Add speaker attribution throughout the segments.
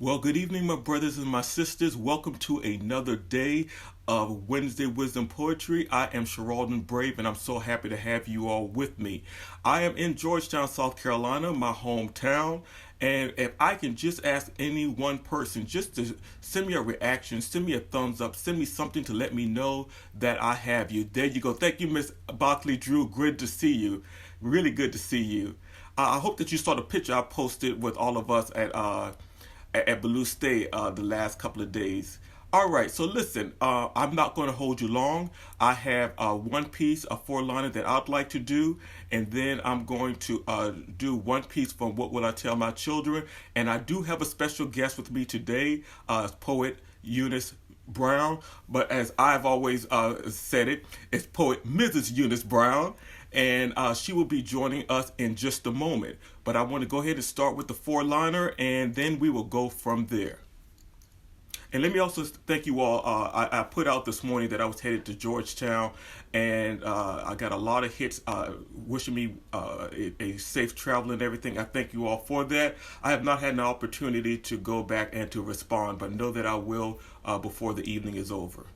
Speaker 1: Well, good evening, my brothers and my sisters. Welcome to another day of Wednesday Wisdom Poetry. I am Sheraldon Brave, and I'm so happy to have you all with me. I am in Georgetown, South Carolina, my hometown. And if I can just ask any one person just to send me a reaction, send me a thumbs up, send me something to let me know that I have you. There you go. Thank you, Miss Bockley Drew. Good to see you. Really good to see you. I hope that you saw the picture I posted with all of us at Blue State the last couple of days. All right, so listen, I'm not going to hold you long. I have one piece, a four-liner that I'd like to do, and then I'm going to do one piece from What Will I Tell My Children? And I do have a special guest with me today, poet Eunice Brown, but as I've always said it, it's poet Mrs. Eunice Brown, and she will be joining us in just a moment. But I want to go ahead and start with the four-liner, and then we will go from there. And let me also thank you all. I put out this morning that I was headed to Georgetown, and I got a lot of hits wishing me a safe travel and everything. I thank you all for that. I have not had an opportunity to go back and to respond, but know that I will before the evening is over.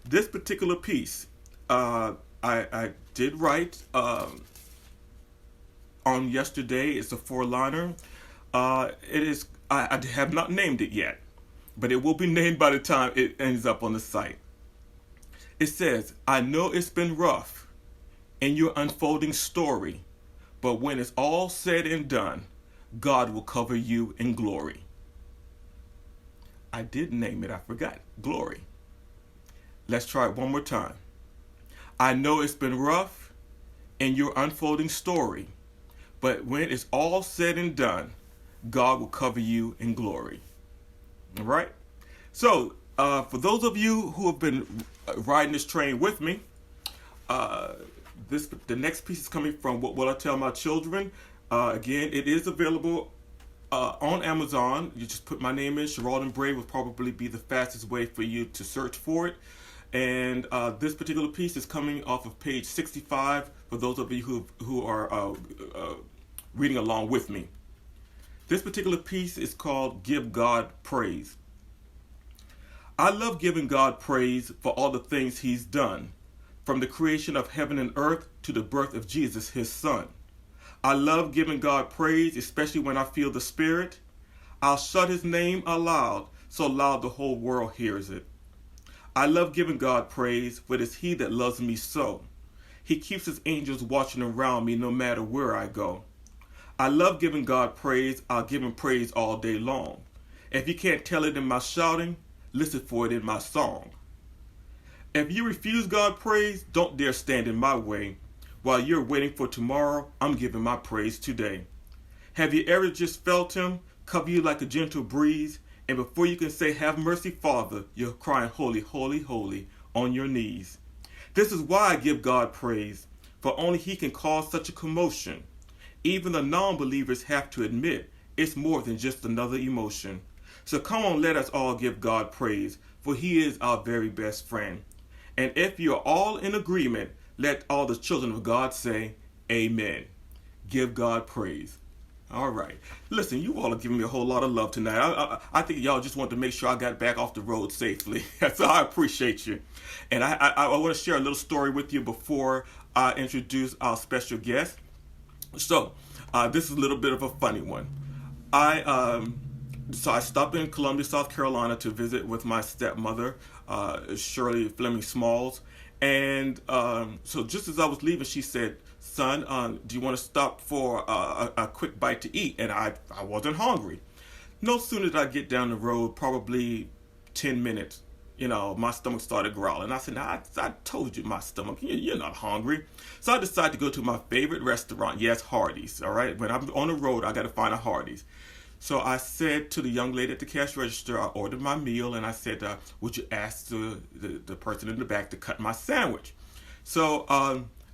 Speaker 1: This particular piece, I did write on yesterday. It's a four-liner. It is. I have not named it yet, but it will be named by the time it ends up on the site. It says, I know it's been rough in your unfolding story, but when it's all said and done, God will cover you in glory. I did name it, I forgot. Glory. Let's try it one more time. I know it's been rough in your unfolding story, but when it's all said and done, God will cover you in glory. All right? So, for those of you who have been riding this train with me, the next piece is coming from What Will I Tell My Children? Again, it is available on Amazon. You just put my name in. Sheraldon Brave will probably be the fastest way for you to search for it. And this particular piece is coming off of page 65 for those of you who are reading along with me. This particular piece is called Give God Praise. I love giving God praise for all the things He's done, from the creation of heaven and earth to the birth of Jesus, His Son. I love giving God praise, especially when I feel the Spirit. I'll shout His name aloud, so loud the whole world hears it. I love giving God praise, for it is He that loves me so. He keeps His angels watching around me no matter where I go. I love giving God praise. I'll give Him praise all day long. If you can't tell it in my shouting, listen for it in my song. If you refuse God praise, don't dare stand in my way. While you're waiting for tomorrow, I'm giving my praise today. Have you ever just felt Him cover you like a gentle breeze, and before you can say, have mercy, Father, you're crying, holy, holy, holy, on your knees? This is why I give God praise, for only He can cause such a commotion. Even the non-believers have to admit it's more than just another emotion. So come on, let us all give God praise, for He is our very best friend. And if you're all in agreement, let all the children of God say, Amen. Give God praise. All right. Listen, you all are giving me a whole lot of love tonight. I think y'all just want to make sure I got back off the road safely. So I appreciate you. And I want to share a little story with you before I introduce our special guest. So, this is a little bit of a funny one. I stopped in Columbia, South Carolina to visit with my stepmother, Shirley Fleming Smalls. And so just as I was leaving, she said, son, do you want to stop for a quick bite to eat? And I wasn't hungry. No sooner did I get down the road, probably 10 minutes, my stomach started growling. I said, I told you my stomach, you're not hungry. So I decided to go to my favorite restaurant. Yes, Hardee's, all right? When I'm on the road, I got to find a Hardee's. So I said to the young lady at the cash register, I ordered my meal, and I said, would you ask the person in the back to cut my sandwich? So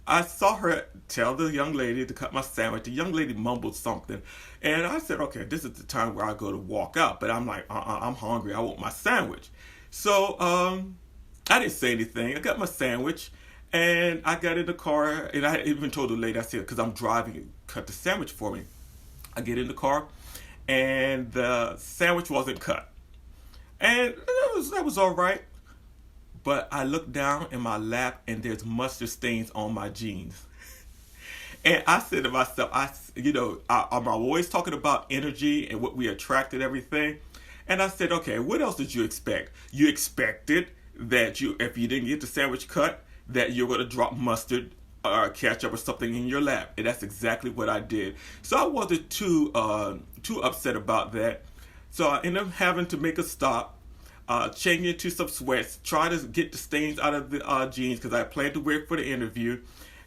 Speaker 1: I saw her tell the young lady to cut my sandwich. The young lady mumbled something, and I said, okay, this is the time where I go to walk out. But I'm like, I'm hungry. I want my sandwich. So I didn't say anything. I got my sandwich, and I got in the car, and I even told the lady, I said, because I'm driving, cut the sandwich for me. I get in the car, and the sandwich wasn't cut. And that was all right. But I looked down in my lap and there's mustard stains on my jeans. And I said to myself, I'm always talking about energy and what we attract and everything. And I said, okay, what else did you expect? You expected that if you didn't get the sandwich cut, that you're going to drop mustard or ketchup or something in your lap. And that's exactly what I did. So I wasn't too upset about that. So I ended up having to make a stop, change into some sweats, try to get the stains out of the jeans because I planned to wear it for the interview.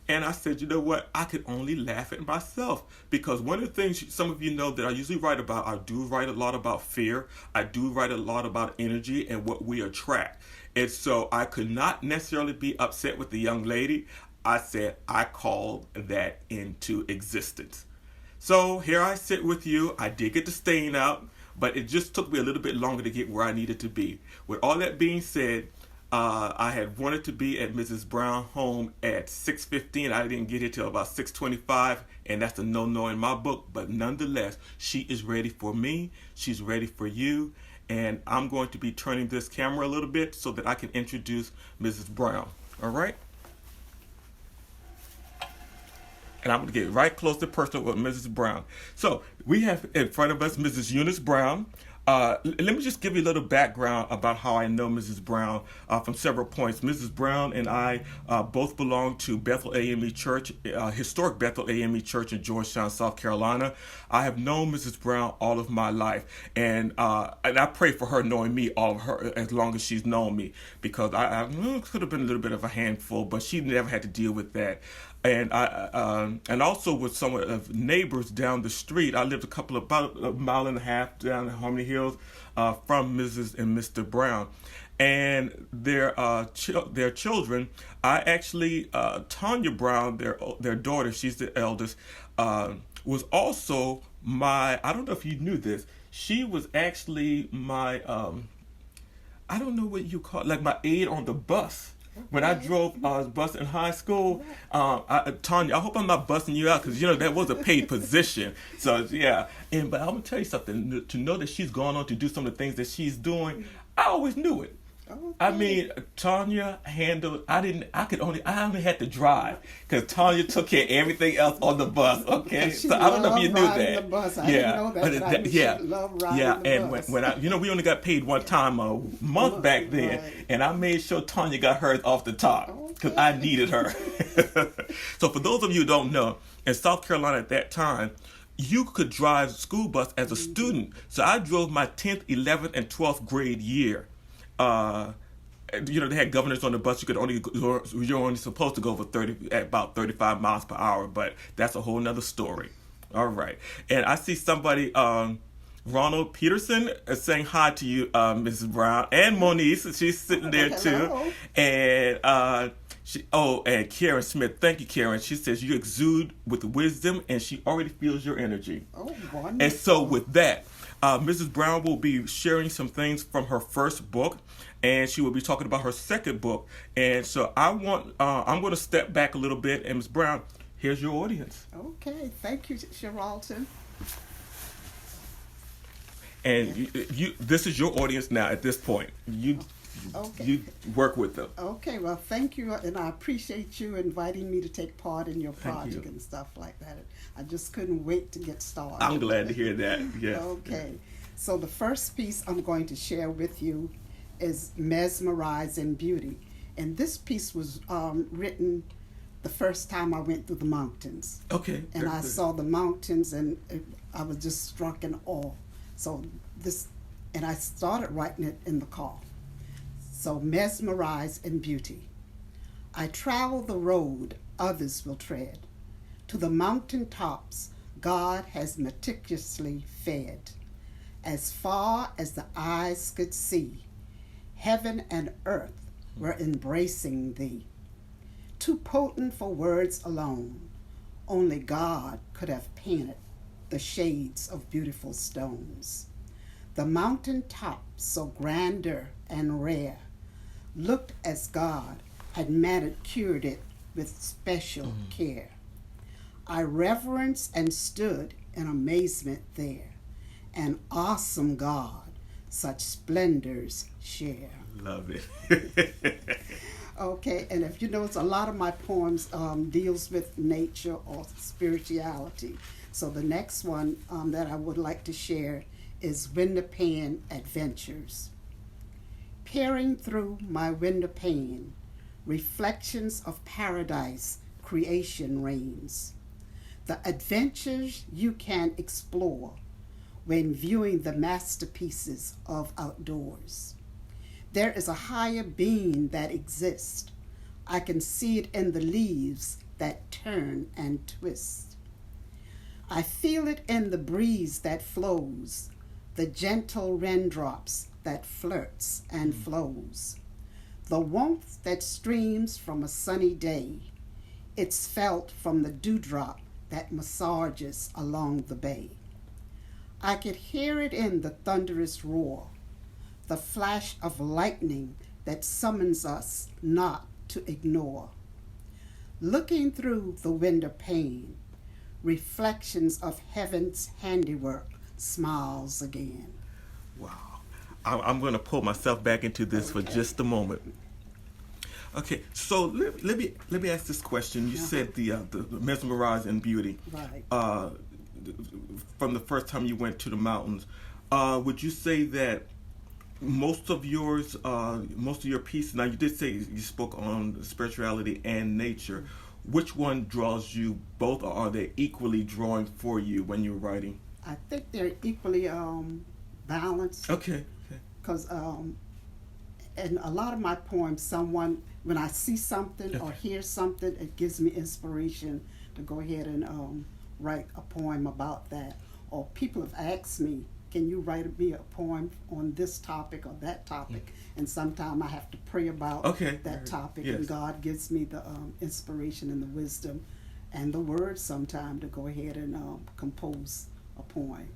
Speaker 1: And I said, you know what? I could only laugh at myself because one of the things some of you know that I usually write about, I do write a lot about fear. I do write a lot about energy and what we attract. And so I could not necessarily be upset with the young lady. I said, I called that into existence. So here I sit with you. I did get the stain out, but it just took me a little bit longer to get where I needed to be. With all that being said, I had wanted to be at Mrs. Brown home at 6:15. I didn't get here till about 6:25, and that's a no-no in my book. But nonetheless, she is ready for me. She's ready for you. And I'm going to be turning this camera a little bit so that I can introduce Mrs. Brown. All right? And I'm going to get right close to personal with Mrs. Brown. So we have in front of us Mrs. Eunice Brown. Let me just give you a little background about how I know Mrs. Brown from several points. Mrs. Brown and I both belong to Bethel AME Church, historic Bethel AME Church in Georgetown, South Carolina. I have known Mrs. Brown all of my life, and I pray for her knowing me all of her as long as she's known me, because I could have been a little bit of a handful, but she never had to deal with that. And and also with some of neighbors down the street. I lived about a mile and a half down Harmony Hills from Mrs. and Mr. Brown, and their children. I actually Tanya Brown, their daughter, she's the eldest, was also my. I don't know if you knew this. She was actually my. I don't know what you call it, like my aide on the bus. When I drove bus in high school, Tanya, I hope I'm not busting you out because, that was a paid position. So, yeah. But I'm going to tell you something. To know that she's gone on to do some of the things that she's doing, I always knew it. Okay. I mean, Tanya handled, I only had to drive because Tanya took care of everything else on the bus. Okay. So I don't know if you knew that.
Speaker 2: The bus. I didn't know that, but I knew she loved riding the bus.
Speaker 1: When I, we only got paid one time a month back then, right. And I made sure Tanya got hers off the top because I needed her. So for those of you who don't know, in South Carolina at that time, you could drive school bus as a student. So I drove my 10th, 11th, and 12th grade year. They had governors on the bus. You're only supposed to go at about 35 miles per hour, but that's a whole nother story. All right. And I see somebody, Ronald Peterson, saying hi to you, Mrs. Brown, and Monique. She's sitting there too. And and Karen Smith. Thank you, Karen. She says you exude with wisdom, and she already feels your energy.
Speaker 2: Oh, wonderful.
Speaker 1: And so with that, Mrs. Brown will be sharing some things from her first book, and she will be talking about her second book. And so I'm going to step back a little bit, and Ms. Brown, here's your audience.
Speaker 2: Okay, thank you, Sheralton.
Speaker 1: And this is your audience now at this point. You work with them.
Speaker 2: Okay, well, thank you, and I appreciate you inviting me to take part in your project and stuff like that. I just couldn't wait to get started.
Speaker 1: I'm glad to hear that. Yeah.
Speaker 2: Okay, so the first piece I'm going to share with you is Mesmerizing Beauty. And this piece was written the first time I went through the mountains.
Speaker 1: Okay.
Speaker 2: And I saw the mountains, and I was just struck in awe. And I started writing it in the car. So, mesmerized in beauty. I travel the road others will tread. To the mountain tops God has meticulously fed. As far as the eyes could see, heaven and earth were embracing thee. Too potent for words alone, only God could have painted the shades of beautiful stones. The mountain tops, so grander and rare, looked as God had manicured it with special care. I reverenced and stood in amazement there, an awesome God, such splendors share.
Speaker 1: Love it.
Speaker 2: Okay, and if you notice, a lot of my poems deals with nature or spirituality. So the next one that I would like to share is Window Pane Adventures. Peering through my window pane, reflections of paradise creation reigns. The adventures you can explore when viewing the masterpieces of outdoors. There is a higher being that exists. I can see it in the leaves that turn and twist. I feel it in the breeze that flows, the gentle raindrops that flirts and flows, the warmth that streams from a sunny day. It's felt from the dewdrop that massages along the bay. I could hear it in the thunderous roar, the flash of lightning that summons us not to ignore. Looking through the window pane, reflections of heaven's handiwork smiles again.
Speaker 1: Wow. I'm going to pull myself back into this for just a moment. Okay, so let me ask this question. You said the mesmerized in beauty.
Speaker 2: Right.
Speaker 1: From the first time you went to the mountains, would you say that most of your pieces? Now, you did say you spoke on spirituality and nature. Which one draws you both, or are they equally drawing for you when you're writing?
Speaker 2: I think they're equally balanced.
Speaker 1: Okay.
Speaker 2: Because in a lot of my poems, when I see something or hear something, it gives me inspiration to go ahead and write a poem about that. Or people have asked me, can you write me a poem on this topic or that topic? And sometimes I have to pray about that topic, and God gives me the inspiration and the wisdom and the words sometimes to go ahead and compose a poem.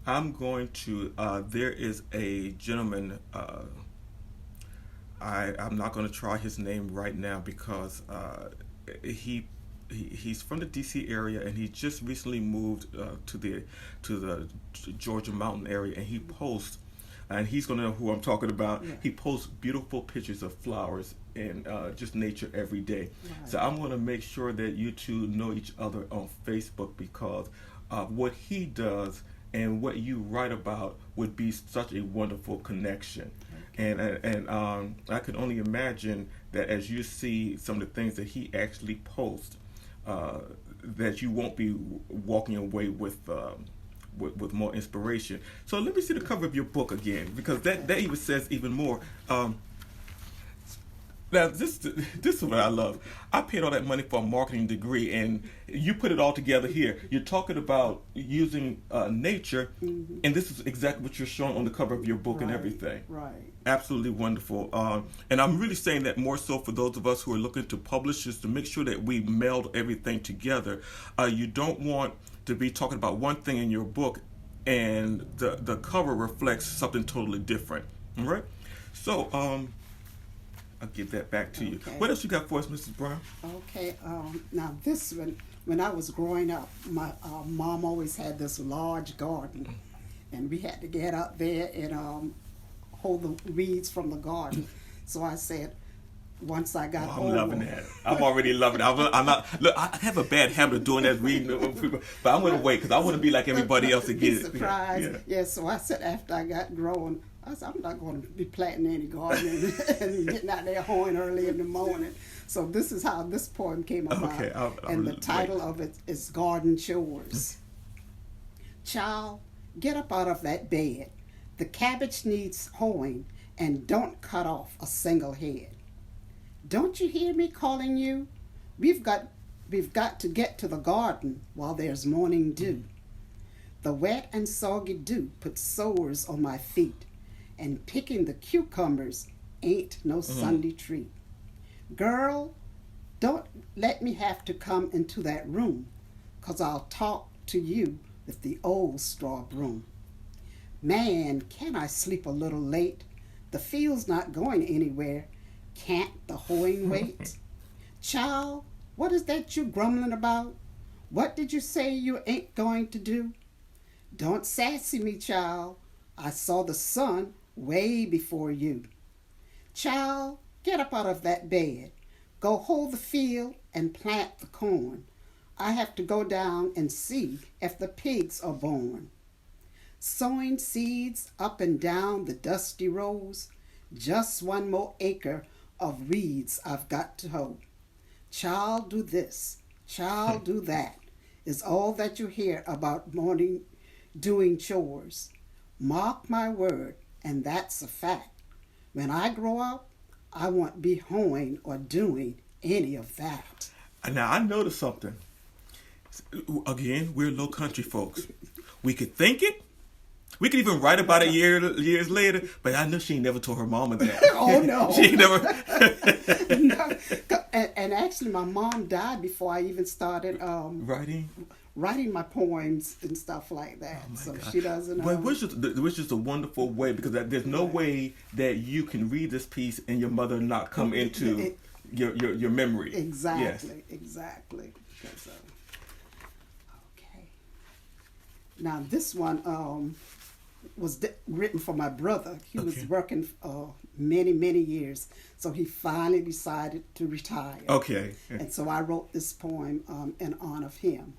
Speaker 1: I'm going to, there is a gentleman, I'm not going to try his name right now because he's from the DC area, and he just recently moved to the Georgia mountain area, and he posts, and he's going to know who I'm talking about. Yeah. He posts beautiful pictures of flowers and just nature every day. Right. So I'm going to make sure that you two know each other on Facebook, because what he does and what you write about would be such a wonderful connection. Okay. And I can only imagine that as you see some of the things that he actually posts, that you won't be walking away with more inspiration. So let me see the cover of your book again, because that even says even more. Now, this is what I love. I paid all that money for a marketing degree, and you put it all together here. You're talking about using nature, and this is exactly what you're showing on the cover of your book and everything.
Speaker 2: Right.
Speaker 1: Absolutely wonderful. And I'm really saying that more so for those of us who are looking to publishers to make sure that we meld everything together. You don't want to be talking about one thing in your book and the cover reflects something totally different. All right? So, I'll give that back to you. What else you got for us, Mrs. Brown?
Speaker 2: Okay. Now this one, when I was growing up, my mom always had this large garden, and we had to get out there and hold the weeds from the garden. So I said, once I got
Speaker 1: I'm loving that. I'm already loving it. I'm not. Look, I have a bad habit of doing that, reading, but I'm going to wait because I want to be like everybody else and get it.
Speaker 2: Surprised. Yeah. So I said after I got grown, I said, I'm not going to be planting any garden and getting out there hoeing early in the morning. So this is how this poem came about.
Speaker 1: Okay,
Speaker 2: and the title of it is Garden Chores. Child, get up out of that bed. The cabbage needs hoeing, and don't cut off a single head. Don't you hear me calling you? We've got to get to the garden while there's morning dew. The wet and soggy dew puts sores on my feet, and picking the cucumbers ain't no Sunday treat. Girl, don't let me have to come into that room, 'cause I'll talk to you with the old straw broom. Man, can I sleep a little late? The field's not going anywhere. Can't the hoeing wait? Child, what is that you grumbling about? What did you say you ain't going to do? Don't sassy me, child. I saw the sun way before you. Child, get up out of that bed. Go hoe the field and plant the corn. I have to go down and see if the pigs are born. Sowing seeds up and down the dusty rows. Just one more acre of weeds I've got to hoe. Child, do this. Child, do that. Is all that you hear about morning doing chores. Mark my word, and that's a fact. When I grow up, I won't be hoeing or doing any of that.
Speaker 1: Now, I noticed something. Again, we're low country folks. We could think it. We could even write about it years later, but I know she ain't never told her mama that.
Speaker 2: Oh, no.
Speaker 1: She ain't never.
Speaker 2: No. And actually, my mom died before I even started writing my poems and stuff like that.
Speaker 1: Oh,
Speaker 2: so
Speaker 1: God.
Speaker 2: she doesn't know.
Speaker 1: But which is a wonderful way, because there's no way that you can read this piece and your mother not come into your memory.
Speaker 2: Exactly,
Speaker 1: yes.
Speaker 2: exactly. Because, okay. Now this one was written for my brother. He was working many years, so he finally decided to retire.
Speaker 1: Okay.
Speaker 2: And so I wrote this poem in honor of him,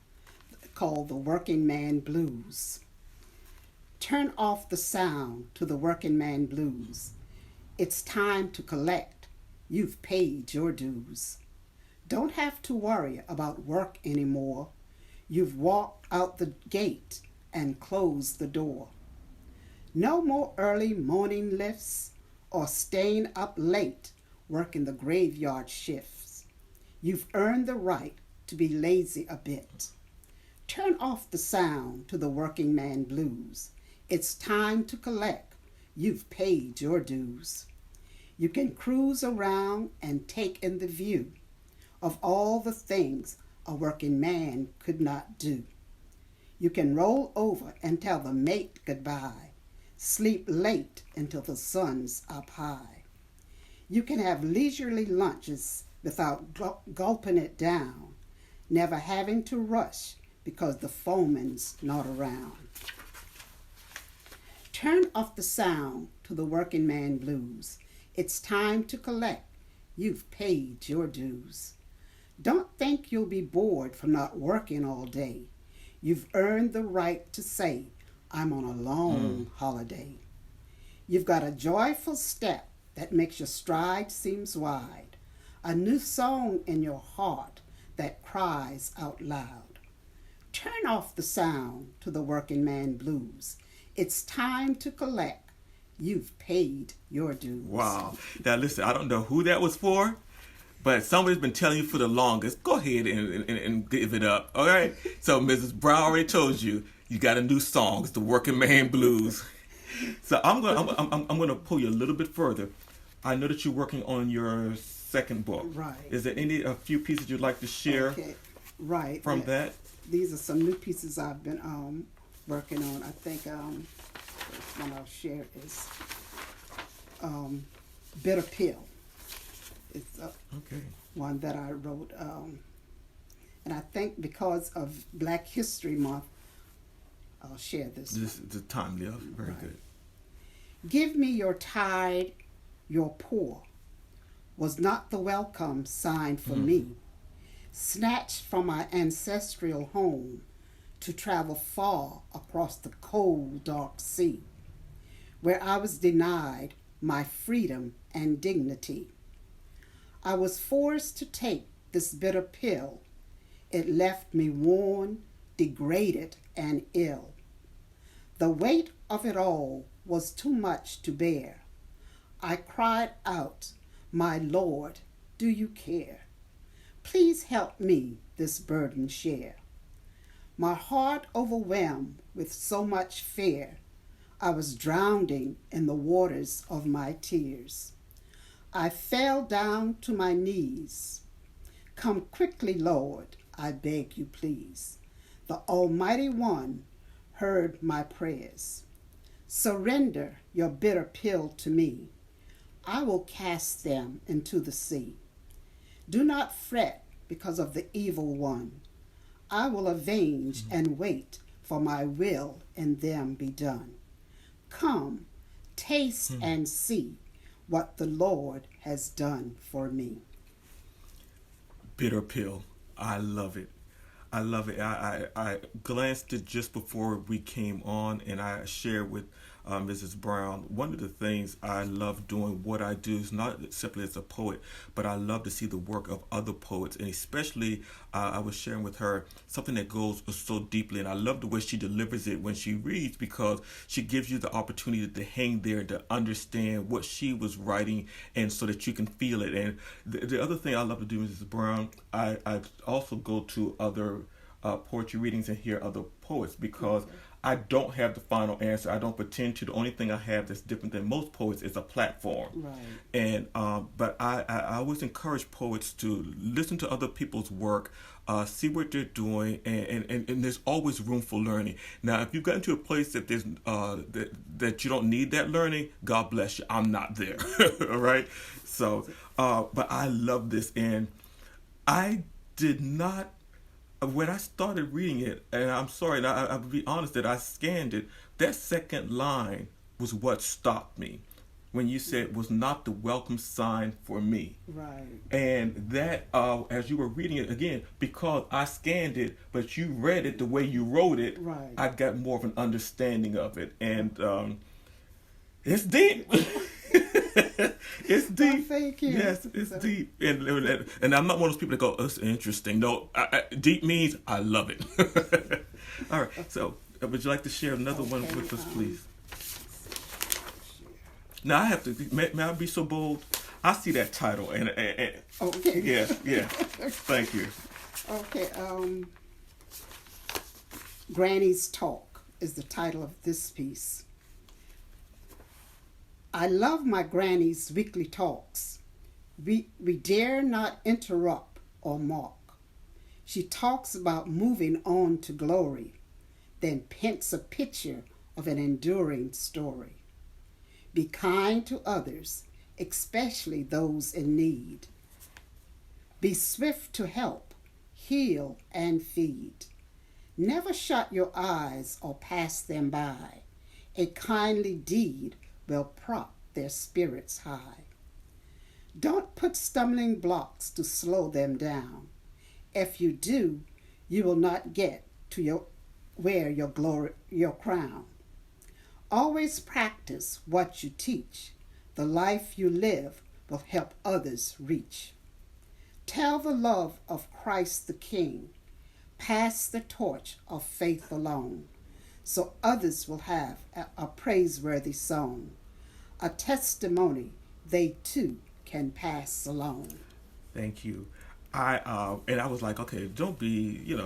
Speaker 2: called The Working Man Blues. Turn off the sound to the working man blues. It's time to collect. You've paid your dues. Don't have to worry about work anymore. You've walked out the gate and closed the door. No more early morning lifts or staying up late working the graveyard shifts. You've earned the right to be lazy a bit. Turn off the sound to the working man blues. It's time to collect. You've paid your dues. You can cruise around and take in the view of all the things a working man could not do. You can roll over and tell the mate goodbye. Sleep late until the sun's up high. You can have leisurely lunches without gulping it down, never having to rush because the foreman's not around. Turn off the sound to the working man blues. It's time to collect. You've paid your dues. Don't think you'll be bored from not working all day. You've earned the right to say, I'm on a long holiday. You've got a joyful step that makes your stride seems wide, a new song in your heart that cries out loud. Turn off the sound to the working man blues. It's time to collect. You've paid your dues.
Speaker 1: Wow. Now listen, I don't know who that was for, but somebody's been telling you for the longest. Go ahead and give it up. All right. So Mrs. Brown already told you got a new song. It's the Working Man Blues. So I'm gonna pull you a little bit further. I know that you're working on your second book.
Speaker 2: Right.
Speaker 1: Is there a few pieces you'd like to share?
Speaker 2: Okay. Right.
Speaker 1: From that?
Speaker 2: These are some new pieces I've been working on. I think first one I'll share is Bitter Pill. It's one that I wrote, and I think because of Black History Month, I'll share this.
Speaker 1: This is timely, very good.
Speaker 2: Give me your tide, your poor, was not the welcome sign for me. Snatched from my ancestral home to travel far across the cold, dark sea, where I was denied my freedom and dignity. I was forced to take this bitter pill. It left me worn, degraded, and ill. The weight of it all was too much to bear. I cried out, my Lord, do you care? Please help me this burden share. My heart overwhelmed with so much fear, I was drowning in the waters of my tears. I fell down to my knees. Come quickly, Lord, I beg you please. The Almighty One heard my prayers. Surrender your bitter pill to me. I will cast them into the sea. Do not fret because of the evil one. I will avenge and wait for my will in them be done. Come, taste and see what the Lord has done for me.
Speaker 1: Bitter pill. I love it. I love it. I glanced it just before we came on, and I shared with Mrs. Brown. One of the things I love doing what I do is not simply as a poet, but I love to see the work of other poets, and especially I was sharing with her something that goes so deeply, and I love the way she delivers it when she reads, because she gives you the opportunity to hang there and to understand what she was writing, and so that you can feel it. And the other thing I love to do, Mrs. Brown, I also go to other poetry readings and hear other poets, because I don't have the final answer. I don't pretend to. The only thing I have that's different than most poets is a platform.
Speaker 2: Right.
Speaker 1: And but I always encourage poets to listen to other people's work, see what they're doing, and there's always room for learning. Now, if you've gotten to a place that there's that you don't need that learning, God bless you. I'm not there. All right. So, but I love this, and I did not. When I started reading it, and I'm sorry, and I'll be honest that I scanned it, that second line was what stopped me. When you said was not the welcome sign for me.
Speaker 2: Right.
Speaker 1: And that, as you were reading it again, because I scanned it, but you read it the way you wrote it,
Speaker 2: Right.
Speaker 1: I got more of an understanding of it. And it's deep. It's deep.
Speaker 2: Well, thank you.
Speaker 1: Yes, it's deep. And I'm not one of those people that go, "It's interesting." No, deep means I love it. All right. So, would you like to share another one with us, please? Now I have to. May I be so bold? I see that title, and
Speaker 2: Okay.
Speaker 1: yeah. Thank you.
Speaker 2: Okay. Granny's Talk is the title of this piece. I love my granny's weekly talks. We dare not interrupt or mock. She talks about moving on to glory, then paints a picture of an enduring story. Be kind to others, especially those in need. Be swift to help, heal, and feed. Never shut your eyes or pass them by. A kindly deed will prop their spirits high. Don't put stumbling blocks to slow them down. If you do, you will not get to wear your crown. Always practice what you teach. The life you live will help others reach. Tell the love of Christ the King. Pass the torch of faith alone, so others will have a praiseworthy song, a testimony they too can pass along.
Speaker 1: Thank you. And I was like, okay, don't be,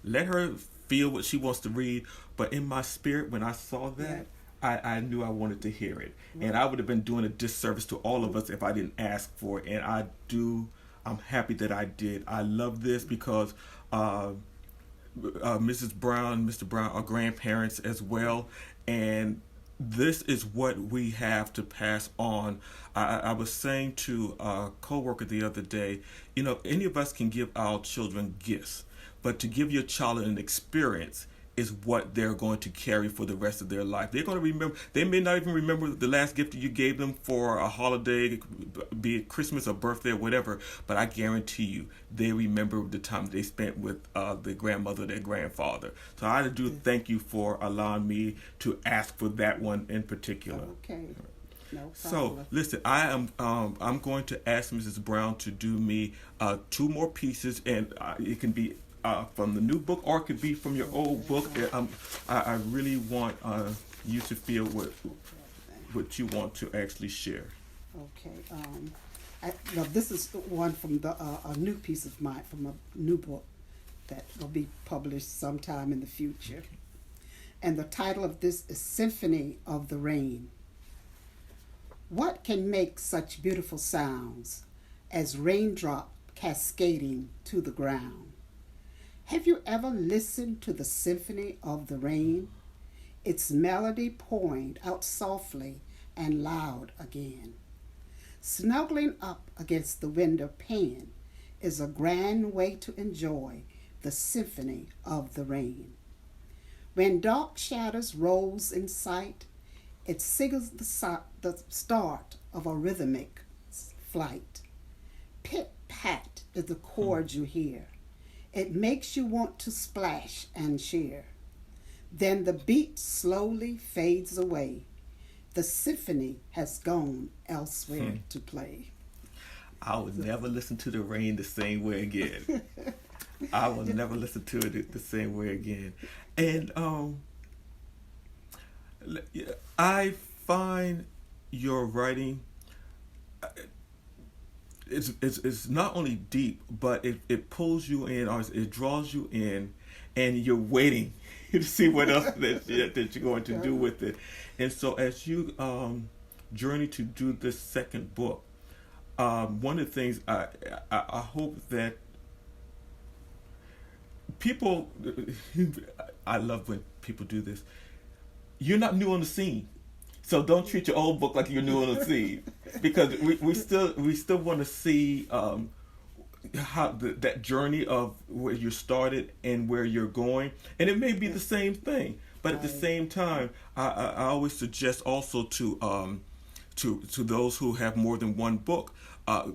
Speaker 1: let her feel what she wants to read. But in my spirit, when I saw that, I knew I wanted to hear it. Right. And I would have been doing a disservice to all of us if I didn't ask for it. And I'm happy that I did. I love this because Mrs. Brown, Mr. Brown are grandparents as well. And this is what we have to pass on. I was saying to a coworker the other day, any of us can give our children gifts, but to give your child an experience is what they're going to carry for the rest of their life. They're going to remember. They may not even remember the last gift that you gave them for a holiday, be it Christmas or birthday or whatever, but I guarantee you they remember the time they spent with their grandmother, their grandfather. So I do thank you for allowing me to ask for that one in particular.
Speaker 2: Okay. No problem.
Speaker 1: So listen, I'm going to ask Mrs. Brown to do me 2 more pieces, and it can be from the new book, or it could be from your old book. I really want you to feel what you want to actually share.
Speaker 2: Okay. This is one from a new piece of mine, from a new book that will be published sometime in the future. Okay. And the title of this is Symphony of the Rain. What can make such beautiful sounds as raindrop cascading to the ground? Have you ever listened to the symphony of the rain? Its melody pouring out softly and loud again. Snuggling up against the window pane is a grand way to enjoy the symphony of the rain. When dark shadows rolls in sight, it signals the start of a rhythmic flight. Pit pat is the chord you hear. It makes you want to splash and cheer. Then the beat slowly fades away. The symphony has gone elsewhere to play.
Speaker 1: I would never listen to the rain the same way again. I will never listen to it the same way again. And I find your writing, it's not only deep, but it pulls you in, or it draws you in, and you're waiting to see what else that you're going to do with it. And so as you journey to do this second book, one of the things I hope that people, I love when people do this. You're not new on the scene, so don't treat your old book like you're new on the scene, because we still want to see how that journey of where you started and where you're going, and it may be the same thing, but at the same time, I always suggest also to those who have more than one book,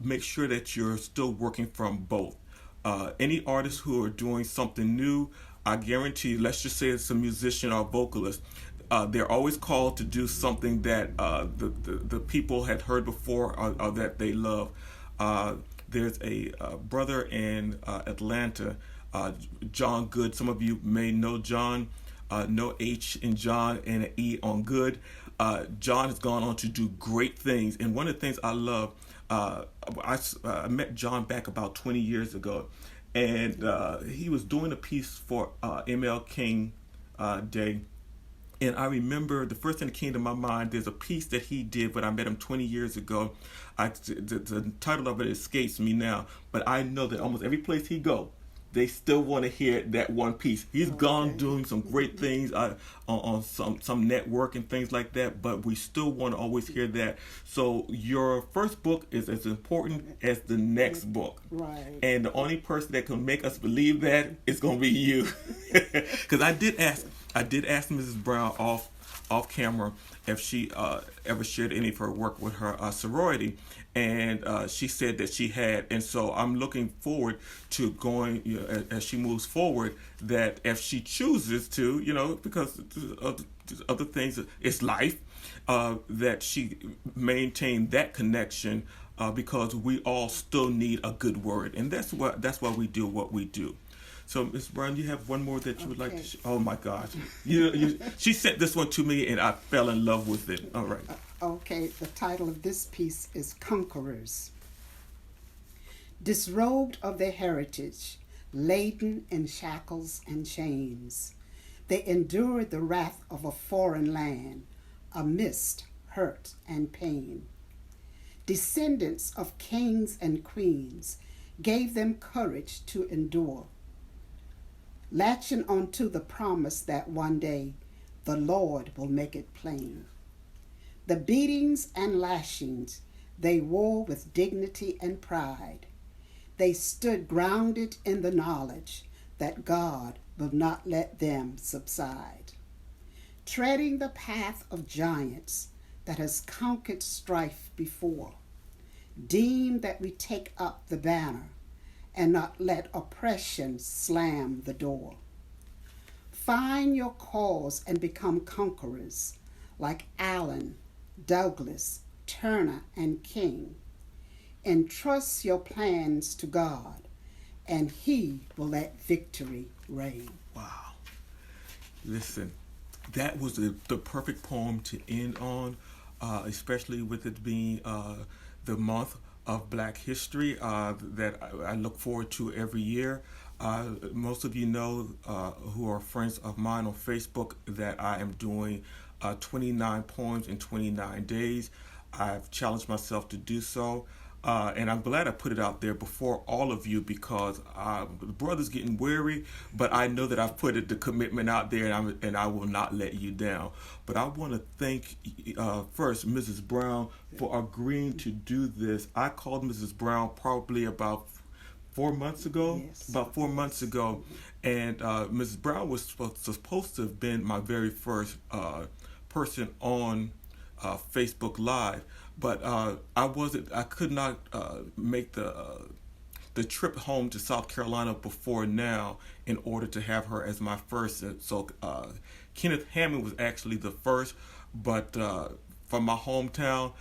Speaker 1: make sure that you're still working from both. Any artists who are doing something new, I guarantee, let's just say it's a musician or vocalist, they're always called to do something that the people had heard before, or that they love. There's a brother in Atlanta, John Good. Some of you may know John. No H in John and an E on Good. John has gone on to do great things. And one of the things I love, I met John back about 20 years ago. And he was doing a piece for ML King Day. And I remember the first thing that came to my mind, there's a piece that he did when I met him 20 years ago. The title of it escapes me now, but I know that almost every place he go, they still want to hear that one piece. He's gone doing some great things on some network and things like that, but we still want to always hear that. So your first book is as important as the next book.
Speaker 2: Right.
Speaker 1: And the only person that can make us believe that is going to be you. Because I did ask Mrs. Brown off camera if she ever shared any of her work with her sorority, and she said that she had. And so I'm looking forward to going, as she moves forward, that if she chooses to, because of other things, it's life, that she maintain that connection, because we all still need a good word, and that's why we do what we do. So, Ms. Brown, you have one more that you would like to oh, my gosh. She sent this one to me, and I fell in love with it. All right.
Speaker 2: Okay, the title of this piece is Conquerors. Disrobed of their heritage, laden in shackles and chains, they endured the wrath of a foreign land, amidst hurt and pain. Descendants of kings and queens gave them courage to endure, latching onto the promise that one day the Lord will make it plain. The beatings and lashings they wore with dignity and pride. They stood grounded in the knowledge that God will not let them subside. Treading the path of giants that has conquered strife before, deem that we take up the banner and not let oppression slam the door. Find your cause and become conquerors like Allen, Douglas, Turner, and King. Entrust your plans to God, and He will let victory reign.
Speaker 1: Wow. Listen, that was the perfect poem to end on, especially with it being the month of Black History that I look forward to every year. Most of you know, who are friends of mine on Facebook, that I am doing 29 poems in 29 days. I've challenged myself to do so. And I'm glad I put it out there before all of you, because the brother's getting weary, but I know that I've put the commitment out there, and I will not let you down. But I want to thank first Mrs. Brown for agreeing to do this. I called Mrs. Brown probably about 4 months ago.
Speaker 2: Yes.
Speaker 1: About 4 months ago, And Mrs. Brown was supposed to have been my very first person on Facebook Live, but I wasn't. I could not make the trip home to South Carolina before now in order to have her as my first. So Kenneth Hammond was actually the first, but from my hometown,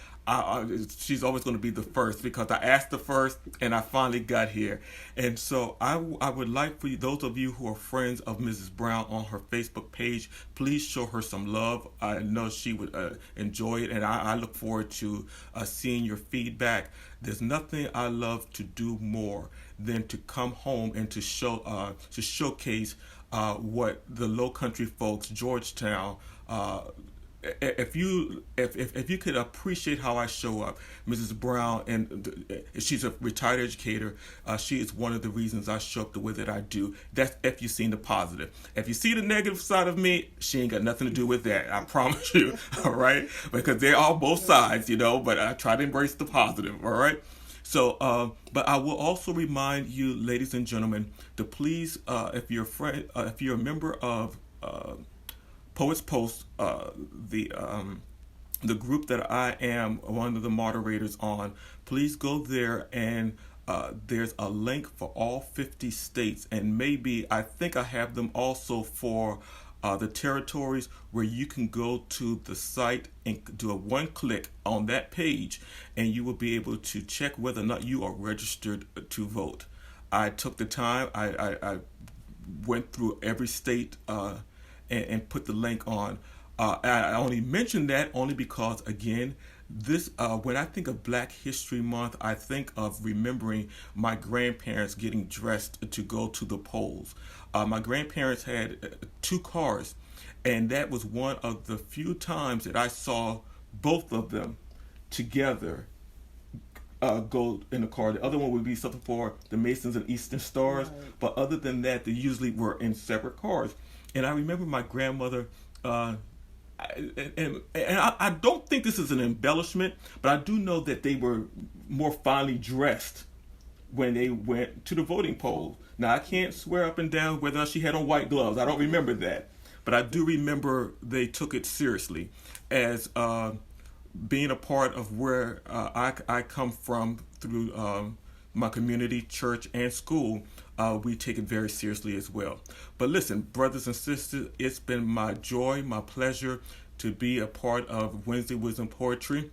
Speaker 1: she's always going to be the first because I asked the first and I finally got here. And so I would like for you, those of you who are friends of Mrs. Brown on her Facebook page, please show her some love. I know she would enjoy it, and I look forward to seeing your feedback. There's nothing I love to do more than to come home and to showcase what the Low Country folks, Georgetown, if you could appreciate how I show up, Mrs. Brown, and she's a retired educator. She is one of the reasons I show up the way that I do. That's if you've seen the positive. If you see the negative side of me, she ain't got nothing to do with that. I promise you. All right, because they're all both sides, But I try to embrace the positive. All right. So, but I will also remind you, ladies and gentlemen, to please, if you're a friend, if you're a member of Poets Post, the group that I am one of the moderators on, please go there, and there's a link for all 50 states, and maybe I think I have them also for the territories, where you can go to the site and do a one click on that page, and you will be able to check whether or not you are registered to vote. I took the time. I went through every state and put the link on. I only mention that only because, again, this when I think of Black History Month, I think of remembering my grandparents getting dressed to go to the polls. My grandparents had 2 cars, and that was one of the few times that I saw both of them together go in the car. The other one would be something for the Masons and Eastern Stars, right. But other than that, they usually were in separate cars. And I remember my grandmother, and I don't think this is an embellishment, but I do know that they were more finely dressed when they went to the voting polls. Now, I can't swear up and down whether or not she had on white gloves. I don't remember that. But I do remember they took it seriously as being a part of where I come from through my community, church, and school. We take it very seriously as well. But listen, brothers and sisters, it's been my joy, my pleasure to be a part of Wednesday Wisdom Poetry.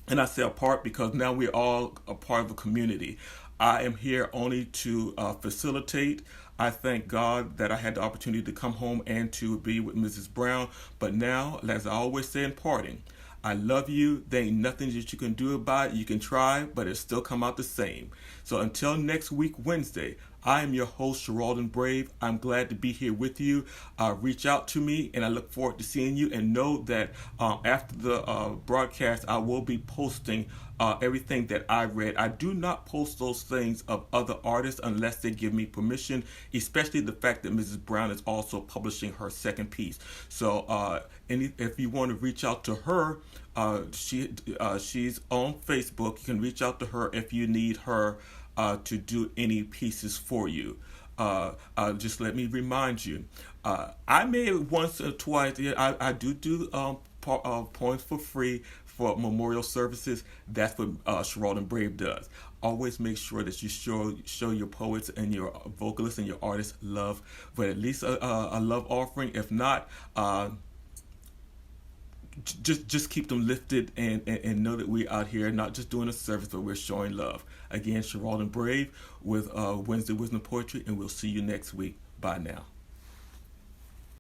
Speaker 1: And I say a part because now we're all a part of a community. I am here only to facilitate. I thank God that I had the opportunity to come home and to be with Mrs. Brown. But now, as I always say in parting, I love you. There ain't nothing that you can do about it. You can try, but it still come out the same. So until next week, Wednesday, I am your host, Geraldine Brave. I'm glad to be here with you. Reach out to me, and I look forward to seeing you. And know that after the broadcast, I will be posting everything that I read. I do not post those things of other artists unless they give me permission, especially the fact that Mrs. Brown is also publishing her second piece. So if you want to reach out to her, she's on Facebook. You can reach out to her if you need her to do any pieces for you. Just let me remind you, I may once or twice, I do poems for free for memorial services. That's what Geraldine Brave does. Always make sure that you show your poets and your vocalists and your artists love, but at least a love offering. If not, just keep them lifted and know that we're out here not just doing a service, but we're showing love. Again, Geraldine Brave with Wednesday Wisdom Poetry, and we'll see you next week. Bye now.